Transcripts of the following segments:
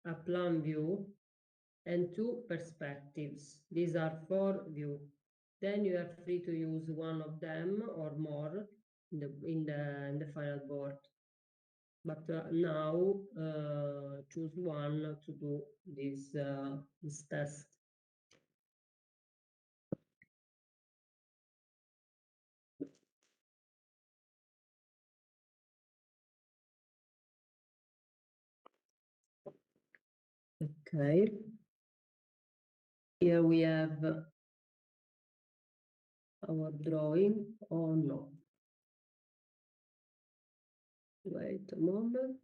a plan view, and 2 perspectives. These are 4 views. Then you are free to use one of them or more in the final board. But now choose one to do this test. Okay. Here we have our drawing. Oh no. Wait a moment.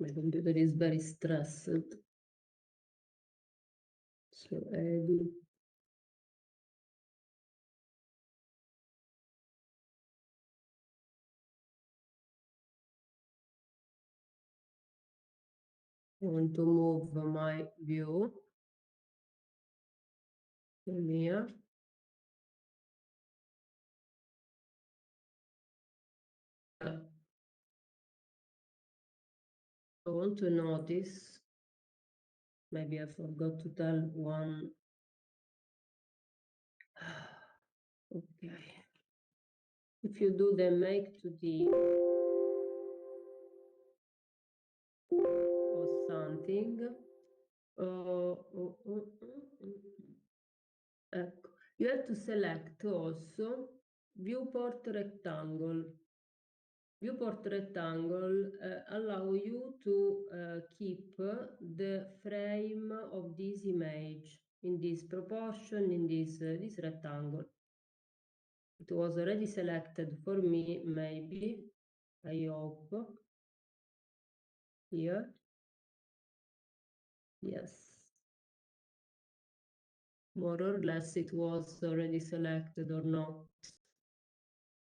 My computer is very stressed. So edit. I want to move my view in here. I want to notice, maybe I forgot to tell one. Okay. If you do the make to the or something, ecco, you have to select also viewport rectangle. Viewport rectangle allow you to keep the frame of this image in this proportion, in this rectangle. It was already selected for me, maybe, I hope. Here. Yes. More or less it was already selected or not.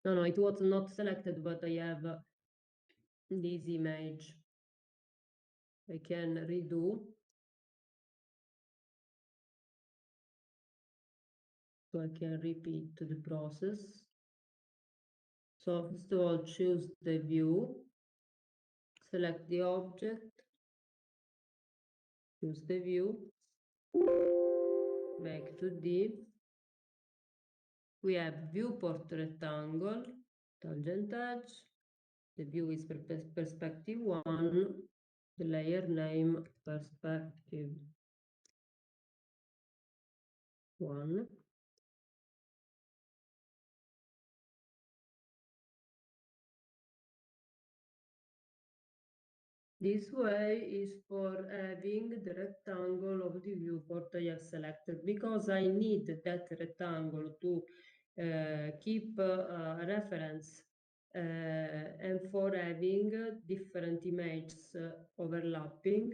No, it was not selected, but I have this image. I can redo. So I can repeat the process. So first of all, choose the view, select the object, choose the view, make 2D. We have viewport rectangle, tangent edge. The view is perspective 1, the layer name perspective 1. This way is for having the rectangle of the viewport I have selected, because I need that rectangle to keep a reference and for having different images overlapping,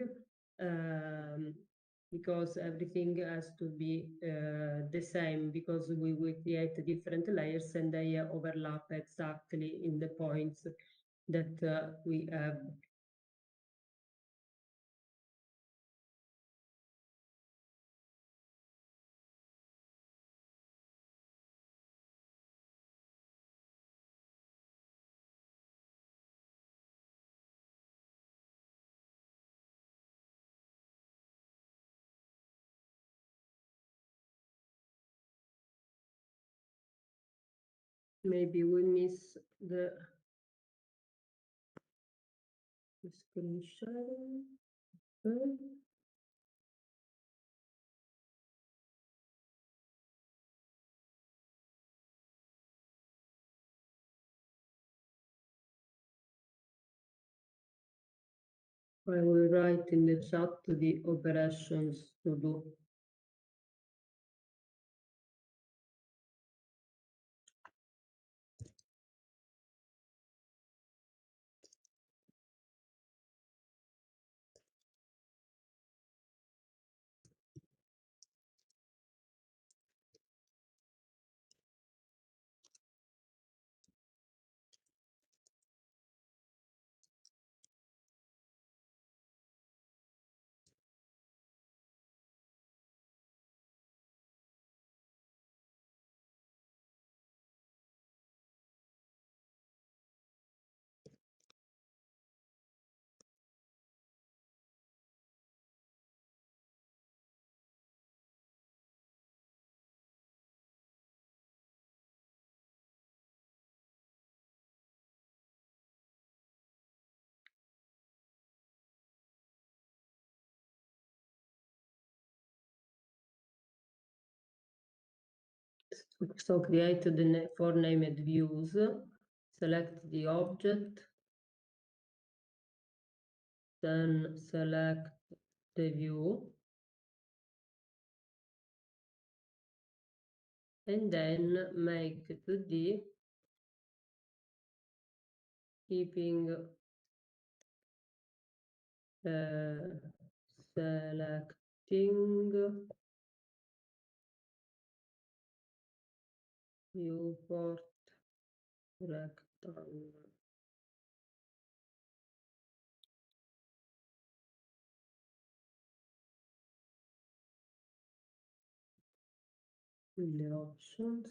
because everything has to be the same, because we will create different layers and they overlap exactly in the points that we have. Maybe we miss the screen sharing. I will write in the chat the operations to do. So create the four named views, select the object, then select the view, and then make 2D, keeping selecting viewport rectangle. In the options,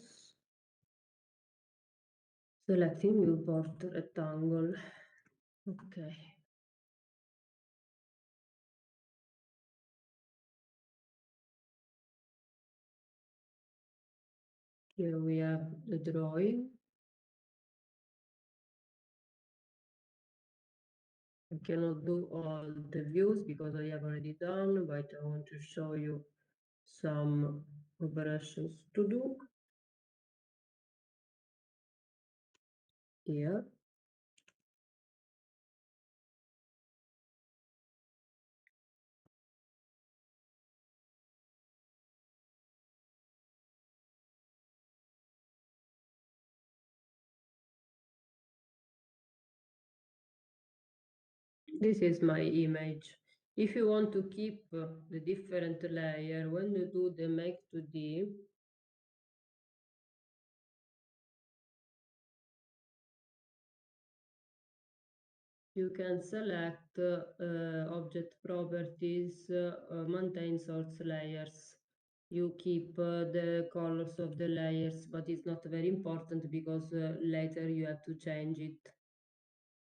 selecting viewport rectangle. Okay. Here we have the drawing. I cannot do all the views because I have already done, but I want to show you some operations to do here. This is my image. If you want to keep the different layer, when you do the make 2D, you can select object properties, maintain source layers. You keep the colors of the layers, but it's not very important because later you have to change it.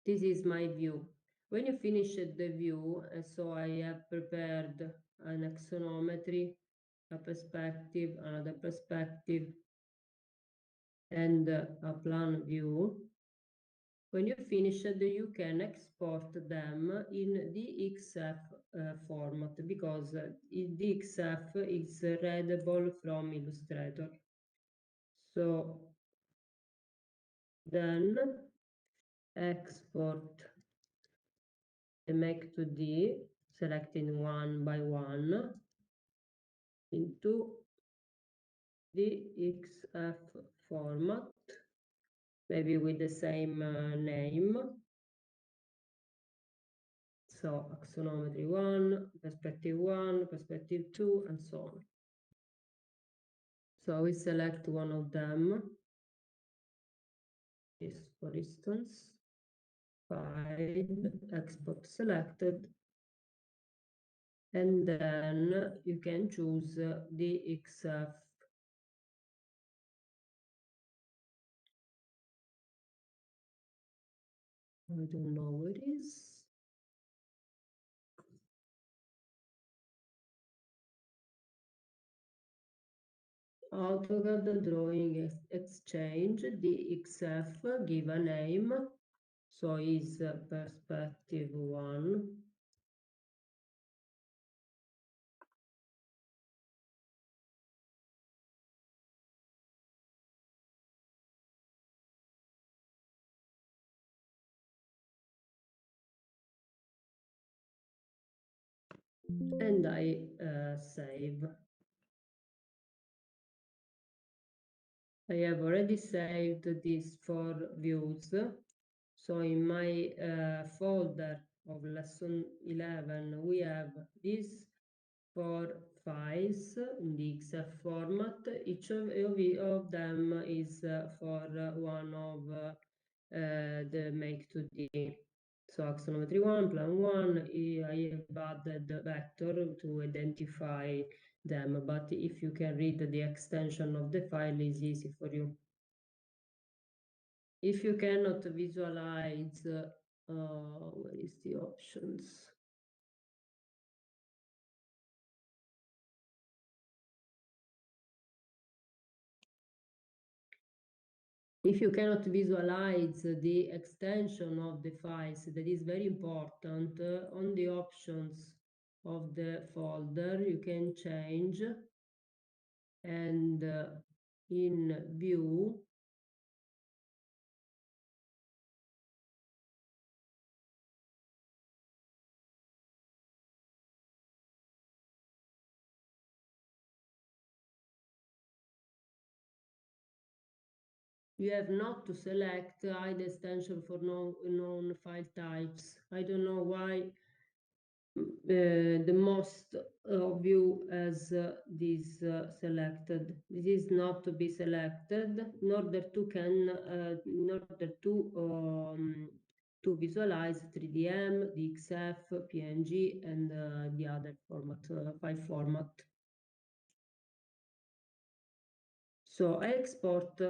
This is my view. When you finish the view, so I have prepared an axonometry, a perspective, another perspective, and a plan view. When you finish it, you can export them in DXF format because DXF is readable from Illustrator. So then export the Make 2D, selecting one by one into DXF format, maybe with the same name. So axonometry 1, perspective 2, and so on. So we select one of them, this for instance, file, export selected, and then you can choose the XF. I don't know what it is. AutoCAD Drawing Exchange, DXF, give a name, so is perspective 1. And I save. I have already saved these 4 views. So in my folder of lesson 11, we have these 4 files in the XF format. Each of them is for one of the Make 2D. So axonometry 1, plan 1, I have added the vector to identify them, but if you can read the extension of the file, it's easy for you. If you cannot visualize, where is the options? If you cannot visualize the extension of the files, that is very important. On the options of the folder, you can change and in view, you have not to select hide extension for known file types. I don't know why the most of you has this selected. This is not to be selected in order to visualize 3DM, DXF, PNG, and the other format, file format. So I export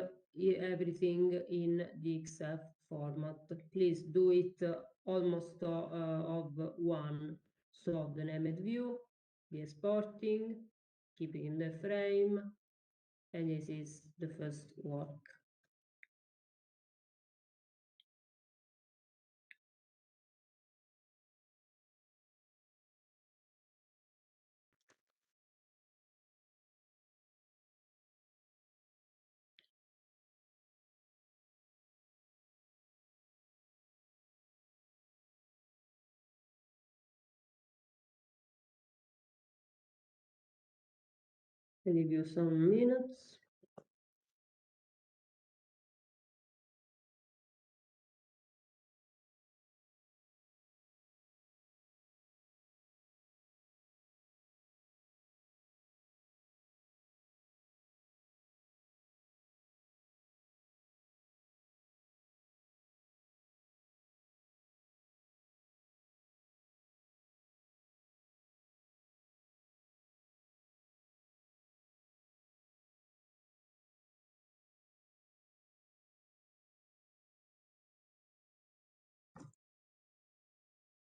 everything in DXF format. Please do it almost of one. So the named view, the exporting, keeping in the frame, and this is the first work. I give you some minutes.